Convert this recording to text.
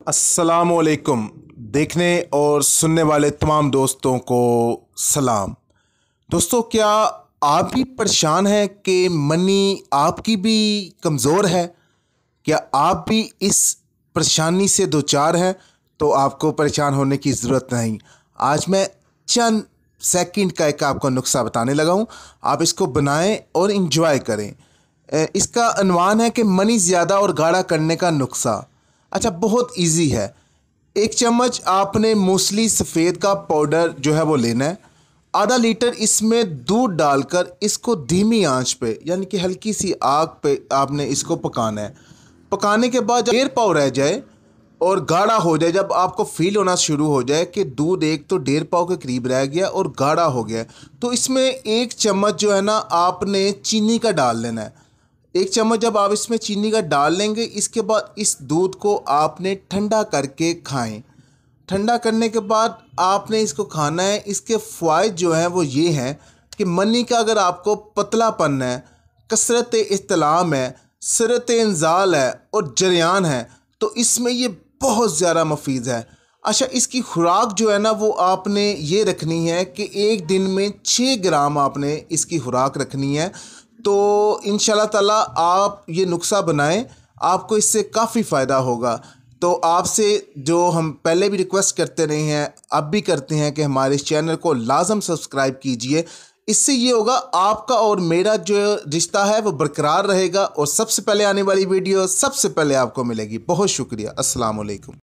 अस्सलामुअलैकुम। देखने और सुनने वाले तमाम दोस्तों को सलाम। दोस्तों, क्या आप भी परेशान हैं कि मनी आपकी भी कमज़ोर है? क्या आप भी इस परेशानी से दो चार हैं? तो आपको परेशान होने की ज़रूरत नहीं। आज मैं चंद सेकंड का एक आपको नुस्खा बताने लगा हूँ। आप इसको बनाएं और इंजॉय करें। इसका अनवान है कि मनी ज़्यादा और गाढ़ा करने का नुस्खा। अच्छा, बहुत इजी है। एक चम्मच आपने मूसली सफ़ेद का पाउडर जो है वो लेना है। आधा लीटर इसमें दूध डालकर इसको धीमी आंच पे यानी कि हल्की सी आग पे आपने इसको पकाना है। पकाने के बाद जब 1.5 पाव रह जाए और गाढ़ा हो जाए, जब आपको फील होना शुरू हो जाए कि दूध एक तो 1.5 पाव के करीब रह गया और गाढ़ा हो गया, तो इसमें एक चम्मच जो है ना आपने चीनी का डाल लेना है। एक चम्मच जब आप इसमें चीनी का डाल लेंगे, इसके बाद इस दूध को आपने ठंडा करके खाएं। ठंडा करने के बाद आपने इसको खाना है। इसके फ़वाइद जो हैं वो ये हैं कि मनी का अगर आपको पतलापन है, कसरत इस्तेलाम है, सरत इंजाल है और जरियान है, तो इसमें ये बहुत ज़्यादा मुफीद है। अच्छा, इसकी खुराक जो है ना वो आपने ये रखनी है कि एक दिन में 6 ग्राम आपने इसकी खुराक रखनी है। तो इंशाल्लाह ताला आप ये नुस्खा बनाएं, आपको इससे काफ़ी फ़ायदा होगा। तो आपसे जो हम पहले भी रिक्वेस्ट करते रहे हैं, अब भी करते हैं कि हमारे इस चैनल को लाजम सब्सक्राइब कीजिए। इससे ये होगा आपका और मेरा जो रिश्ता है वो बरकरार रहेगा और सबसे पहले आने वाली वीडियो सबसे पहले आपको मिलेगी। बहुत शुक्रिया। अस्सलाम वालेकुम।